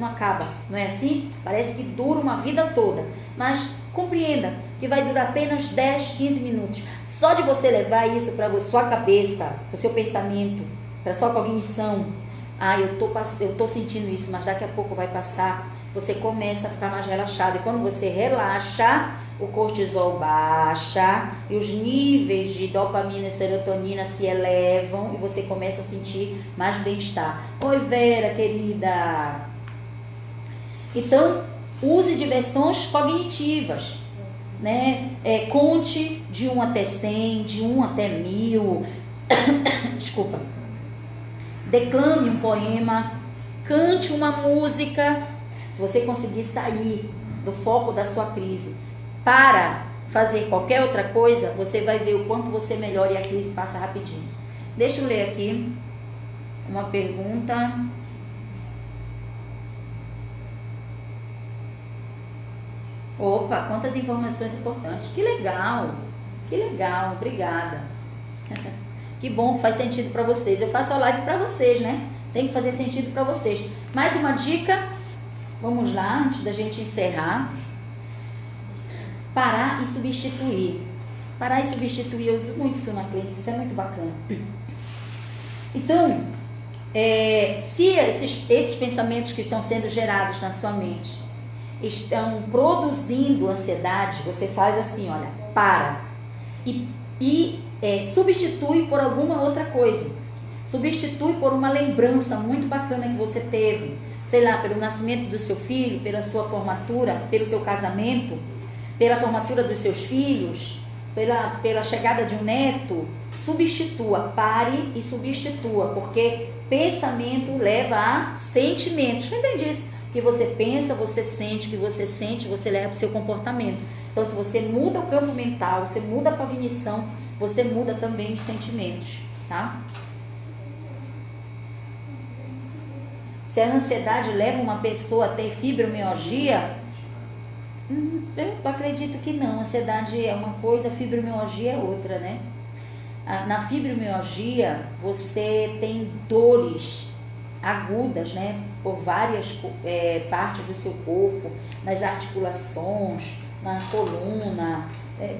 acaba. Não é assim? Parece que dura uma vida toda. Mas compreenda que vai durar apenas 10, 15 minutos. Só de você levar isso para a sua cabeça, para o seu pensamento, para a sua cognição. Eu tô sentindo isso, mas daqui a pouco vai passar. Você começa a ficar mais relaxado. E quando você relaxa, o cortisol baixa e os níveis de dopamina e serotonina se elevam e você começa a sentir mais bem-estar. Oi, Vera, querida. Então, use diversões cognitivas, né? Conte de 1 até 100, de 1 até 1000. Desculpa. Declame um poema, cante uma música. Se você conseguir sair do foco da sua crise para fazer qualquer outra coisa, você vai ver o quanto você melhora e a crise passa rapidinho. Deixa eu ler aqui. Uma pergunta. Opa, quantas informações importantes. Que legal, obrigada. Que bom que faz sentido para vocês. Eu faço a live para vocês, né? Tem que fazer sentido para vocês. Mais uma dica, vamos lá, antes da gente encerrar. Parar e substituir. Parar e substituir, eu uso muito isso na clínica, isso é muito bacana. Então, se esses pensamentos que estão sendo gerados na sua mente estão produzindo ansiedade, você faz assim, olha, para e substitui por alguma outra coisa. Substitui por uma lembrança muito bacana que você teve, sei lá, pelo nascimento do seu filho, pela sua formatura, pelo seu casamento, pela formatura dos seus filhos, pela chegada de um neto. Substitua, pare e substitua, porque pensamento leva a sentimentos. Lembrem disso, que você pensa, você sente, que você sente, você leva para o seu comportamento. Então, se você muda o campo mental, você muda a cognição, você muda também os sentimentos, tá? Se a ansiedade leva uma pessoa a ter fibromialgia, eu acredito que não. Ansiedade é uma coisa, fibromialgia é outra, né? Na fibromialgia, você tem dores agudas, né? Por várias partes do seu corpo, nas articulações, na coluna,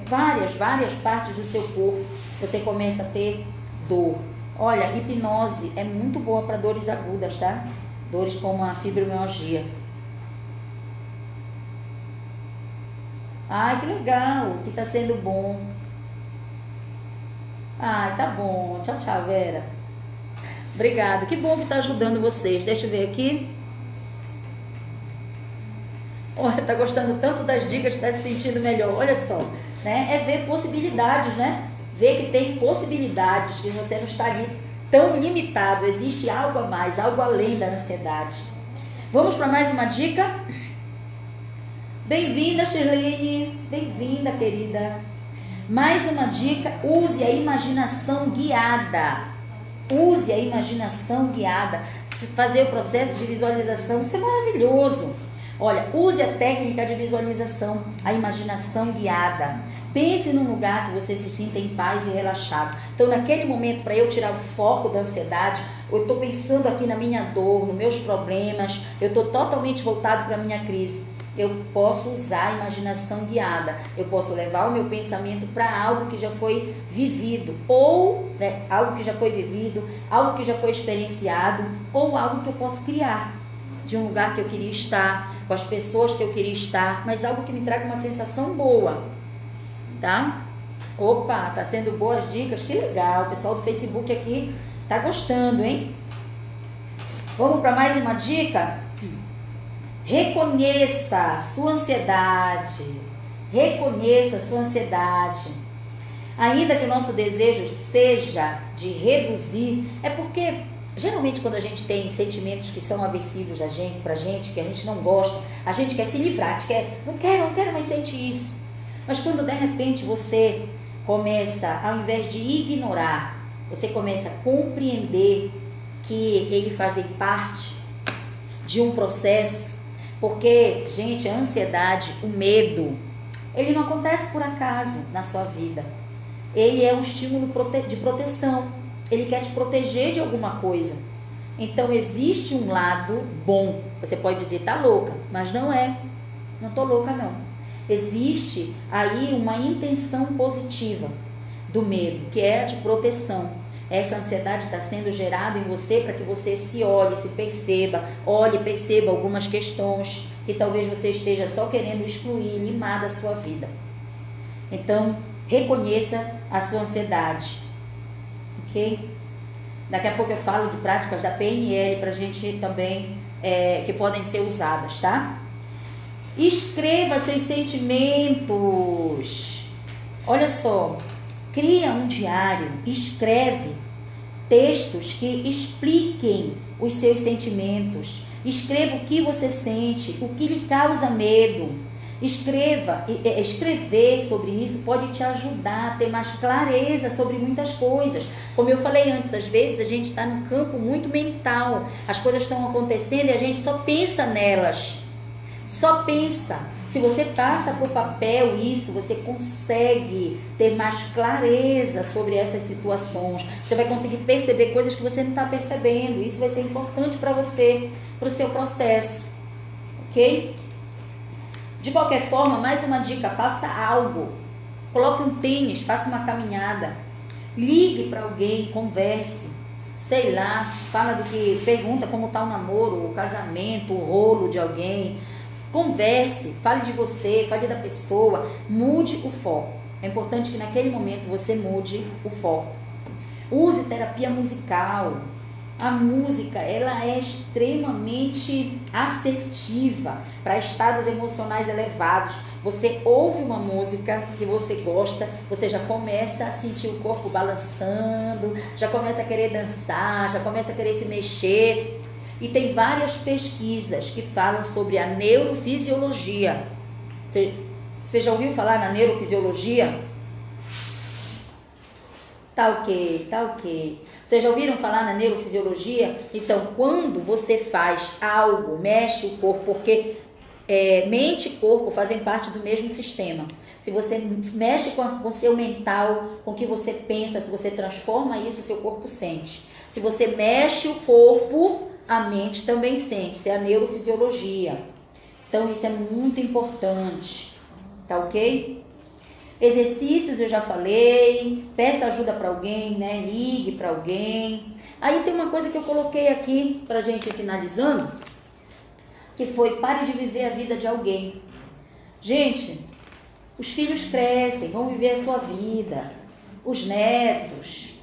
várias partes do seu corpo, você começa a ter dor. Olha, hipnose é muito boa para dores agudas, tá? Dores como a fibromialgia. Ai, que legal, que tá sendo bom. Ai, tá bom. Tchau, tchau, Vera. Obrigada, que bom que tá ajudando vocês. Deixa eu ver aqui. Olha, tá gostando tanto das dicas, tá se sentindo melhor. Olha só, né? É ver possibilidades, né? Ver que tem possibilidades, que você não está ali tão limitado. Existe algo a mais, algo além da ansiedade. Vamos para mais uma dica? Bem-vinda, Shirlene. Bem-vinda, querida. Mais uma dica, use a imaginação guiada. Use a imaginação guiada. Fazer o processo de visualização, isso é maravilhoso. Olha, use a técnica de visualização, a imaginação guiada. Pense num lugar que você se sinta em paz e relaxado. Então, naquele momento, para eu tirar o foco da ansiedade, eu estou pensando aqui na minha dor, nos meus problemas, eu estou totalmente voltado para a minha crise. Eu posso usar a imaginação guiada. Eu posso levar o meu pensamento para algo que já foi vivido, ou algo que já foi vivido, algo que já foi experienciado, ou algo que eu posso criar, de um lugar que eu queria estar, com as pessoas que eu queria estar, mas algo que me traga uma sensação boa, tá? Opa, tá sendo boas dicas, que legal. O pessoal do Facebook aqui tá gostando, hein? Vamos para mais uma dica? Reconheça a sua ansiedade. Reconheça a sua ansiedade. Ainda que o nosso desejo seja de reduzir, é porque geralmente quando a gente tem sentimentos que são aversivos pra gente, que a gente não gosta, a gente quer se livrar, não quero mais sentir isso. Mas quando de repente você começa, ao invés de ignorar, você começa a compreender que ele fazem parte de um processo. Porque, gente, a ansiedade, o medo, ele não acontece por acaso na sua vida. Ele é um estímulo de proteção. Ele quer te proteger de alguma coisa. Então, existe um lado bom. Você pode dizer, tá louca, mas não é. Não tô louca, não. Existe aí uma intenção positiva do medo, que é a de proteção. Essa ansiedade está sendo gerada em você para que você se olhe, se perceba, perceba algumas questões que talvez você esteja só querendo excluir, limar da sua vida. Então, reconheça a sua ansiedade, ok? Daqui a pouco eu falo de práticas da PNL para a gente também, que podem ser usadas, tá? Escreva seus sentimentos. Olha só. Cria um diário, escreve textos que expliquem os seus sentimentos. Escreva o que você sente, o que lhe causa medo. Escrever sobre isso pode te ajudar a ter mais clareza sobre muitas coisas. Como eu falei antes, às vezes a gente está num campo muito mental, as coisas estão acontecendo e a gente só pensa nelas, só pensa. Se você passa para o papel isso, você consegue ter mais clareza sobre essas situações, você vai conseguir perceber coisas que você não está percebendo, isso vai ser importante para você, para o seu processo, ok? De qualquer forma, mais uma dica, faça algo. Coloque um tênis, faça uma caminhada. Ligue para alguém, converse. Sei lá, pergunta como está o namoro, o casamento, o rolo de alguém. Converse, fale de você, fale da pessoa. Mude o foco. É importante que naquele momento você mude o foco. Use terapia musical. A música, ela é extremamente assertiva para estados emocionais elevados. Você ouve uma música que você gosta, você já começa a sentir o corpo balançando, já começa a querer dançar, já começa a querer se mexer. E tem várias pesquisas que falam sobre a neurofisiologia. Você já ouviu falar na neurofisiologia? Tá ok. Vocês já ouviram falar na neurofisiologia? Então, quando você faz algo, mexe o corpo, porque mente e corpo fazem parte do mesmo sistema. Se você mexe com o seu mental, com o que você pensa, se você transforma isso, o seu corpo sente. Se você mexe o corpo, a mente também sente. Isso é a neurofisiologia. Então, isso é muito importante. Tá ok? Exercícios eu já falei, peça ajuda para alguém, né? Ligue para alguém. Aí tem uma coisa que eu coloquei aqui pra gente ir finalizando, que foi pare de viver a vida de alguém. Gente, os filhos crescem, vão viver a sua vida, os netos,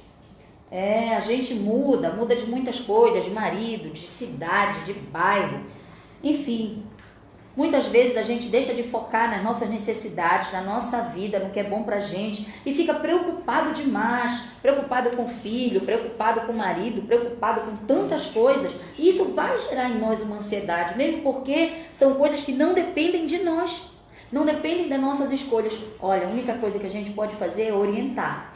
a gente muda de muitas coisas, de marido, de cidade, de bairro, enfim. Muitas vezes a gente deixa de focar nas nossas necessidades, na nossa vida, no que é bom pra gente e fica preocupado demais, preocupado com o filho, preocupado com o marido, preocupado com tantas coisas. E isso vai gerar em nós uma ansiedade, mesmo porque são coisas que não dependem de nós, não dependem das nossas escolhas. Olha, a única coisa que a gente pode fazer é orientar.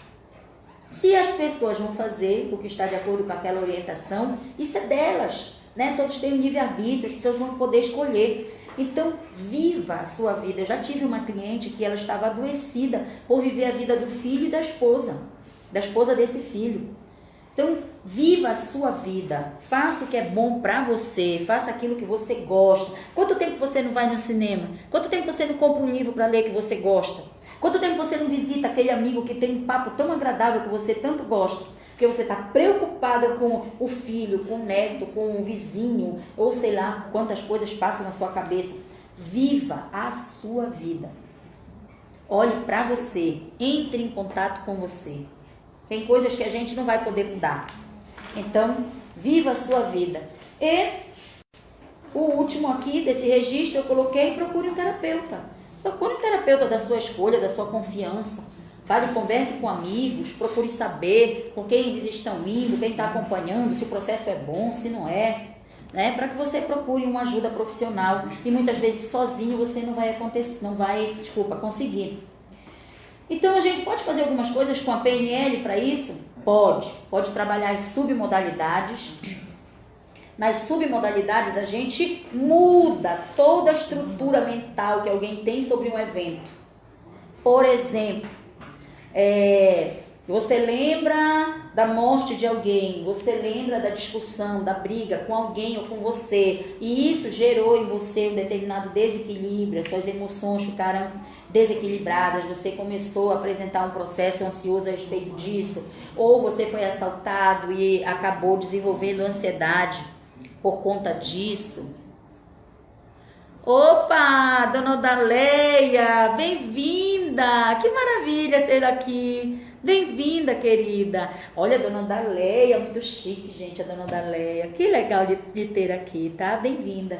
Se as pessoas vão fazer o que está de acordo com aquela orientação, isso é delas, né? Todos têm um livre-arbítrio, as pessoas vão poder escolher. Então, viva a sua vida. Eu já tive uma cliente que ela estava adoecida por viver a vida do filho e da esposa desse filho. Então, viva a sua vida, faça o que é bom para você, faça aquilo que você gosta. Quanto tempo você não vai no cinema? Quanto tempo você não compra um livro para ler que você gosta? Quanto tempo você não visita aquele amigo que tem um papo tão agradável que você tanto gosta? Porque você está preocupada com o filho, com o neto, com o vizinho, ou sei lá quantas coisas passam na sua cabeça. Viva a sua vida. Olhe para você, entre em contato com você. Tem coisas que a gente não vai poder mudar. Então, viva a sua vida. E o último aqui desse registro eu coloquei, procure um terapeuta. Procure um terapeuta da sua escolha, da sua confiança. Vale, converse com amigos, procure saber com quem eles estão indo, quem está acompanhando, se o processo é bom, se não é, né? Para que você procure uma ajuda profissional e muitas vezes sozinho você não vai conseguir. Então a gente pode fazer algumas coisas com a PNL para isso? Pode trabalhar as submodalidades. Nas submodalidades a gente muda toda a estrutura mental que alguém tem sobre um evento. Por exemplo, você lembra da morte de alguém, você lembra da discussão, da briga com alguém ou com você, e isso gerou em você um determinado desequilíbrio, as suas emoções ficaram desequilibradas, você começou a apresentar um processo ansioso a respeito disso, ou você foi assaltado e acabou desenvolvendo ansiedade por conta disso. Opa, dona Odaleia, bem-vinda, que maravilha tê-la aqui, bem-vinda, querida. Olha, dona Odaleia, muito chique, gente, a dona Odaleia, que legal de ter aqui, tá? Bem-vinda.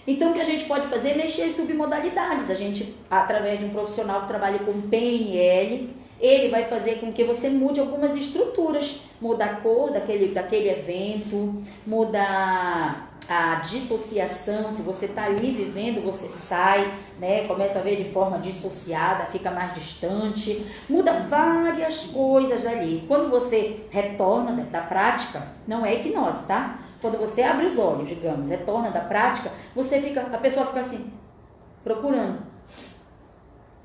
Então, o que a gente pode fazer é mexer as submodalidades. A gente, através de um profissional que trabalha com PNL, ele vai fazer com que você mude algumas estruturas, muda a cor daquele evento, muda a dissociação. Se você está ali vivendo, você sai, né? Começa a ver de forma dissociada, fica mais distante, muda várias coisas ali. Quando você retorna da prática, não é hipnose, tá? Quando você abre os olhos, digamos, retorna da prática, a pessoa fica assim, procurando.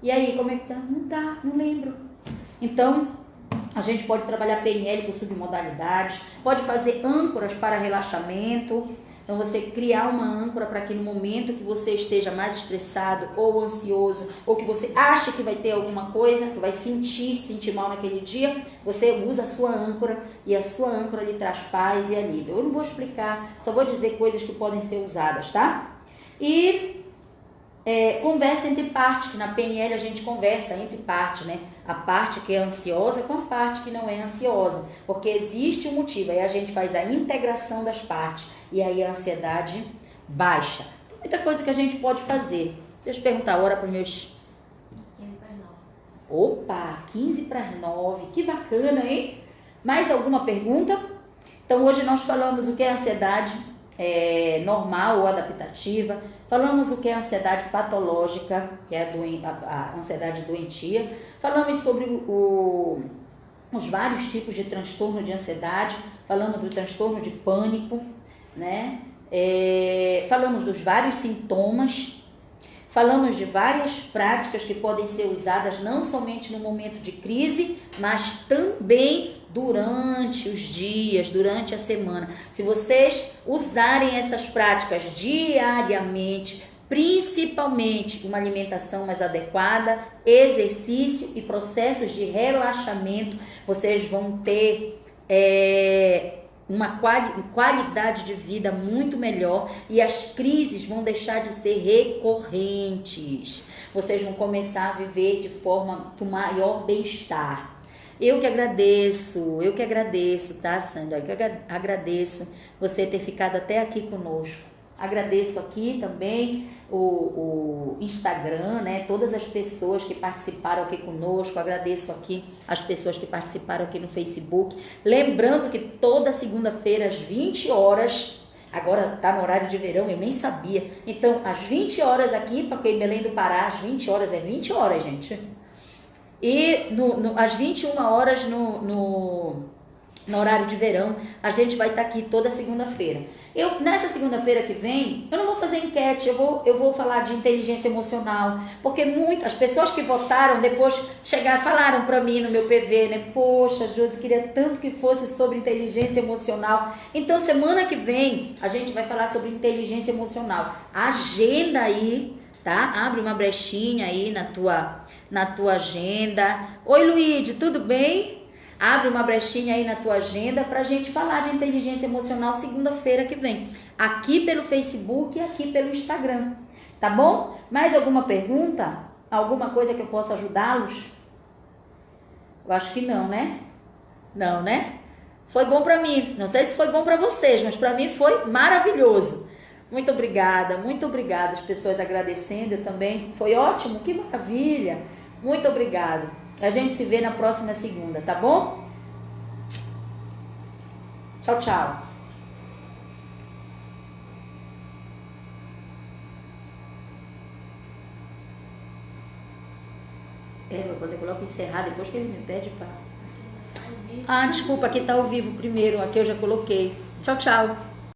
E aí, como é que tá? Não tá, não lembro. Então, a gente pode trabalhar PNL com submodalidades, pode fazer âncoras para relaxamento. Então, você criar uma âncora para que no momento que você esteja mais estressado ou ansioso, ou que você acha que vai ter alguma coisa, que vai se sentir mal naquele dia, você usa a sua âncora e a sua âncora lhe traz paz e alívio. Eu não vou explicar, só vou dizer coisas que podem ser usadas, tá? E conversa entre partes, que na PNL a gente conversa entre partes, né? A parte que é ansiosa com a parte que não é ansiosa, porque existe um motivo, aí a gente faz a integração das partes e aí a ansiedade baixa. Tem muita coisa que a gente pode fazer. Deixa eu perguntar a hora para meus... 15 para as 9. Opa, 15 para as 9, que bacana, hein? Mais alguma pergunta? Então hoje nós falamos o que é ansiedade normal ou adaptativa, falamos o que é ansiedade patológica, que é a ansiedade doentia, falamos sobre os vários tipos de transtorno de ansiedade, falamos do transtorno de pânico, né? Falamos dos vários sintomas, falamos de várias práticas que podem ser usadas não somente no momento de crise, mas também durante os dias, durante a semana. Se vocês usarem essas práticas diariamente, principalmente uma alimentação mais adequada, exercício e processos de relaxamento, vocês vão ter uma qualidade de vida muito melhor e as crises vão deixar de ser recorrentes. Vocês vão começar a viver de forma com maior bem-estar. Eu que agradeço, tá, Sandra? Eu que agradeço você ter ficado até aqui conosco. Agradeço aqui também o Instagram, né? Todas as pessoas que participaram aqui conosco. Agradeço aqui as pessoas que participaram aqui no Facebook. Lembrando que toda segunda-feira às 20 horas, agora tá no horário de verão, eu nem sabia. Então, às 20 horas aqui, porque em Belém do Pará, às 20 horas, é 20 horas, gente. E às 21 horas no horário de verão, a gente vai estar aqui toda segunda-feira. Nessa segunda-feira que vem, eu não vou fazer enquete, eu vou falar de inteligência emocional, porque as pessoas que votaram depois falaram para mim no meu PV, né? Poxa, Josi, queria tanto que fosse sobre inteligência emocional. Então, semana que vem, a gente vai falar sobre inteligência emocional. Agenda aí, tá? Abre uma brechinha aí na tua agenda. Oi, Luíde, tudo bem? Abre uma brechinha aí na tua agenda pra gente falar de inteligência emocional segunda-feira que vem. Aqui pelo Facebook e aqui pelo Instagram. Tá bom? Mais alguma pergunta? Alguma coisa que eu possa ajudá-los? Eu acho que não, né? Não, né? Foi bom pra mim. Não sei se foi bom pra vocês, mas pra mim foi maravilhoso. Muito obrigada as pessoas agradecendo, eu também. Foi ótimo, que maravilha. Muito obrigada. A gente se vê na próxima segunda, tá bom? Tchau, tchau. Quando eu coloco encerrar, depois que ele me pede para... Ah, desculpa, aqui tá ao vivo primeiro, aqui eu já coloquei. Tchau, tchau.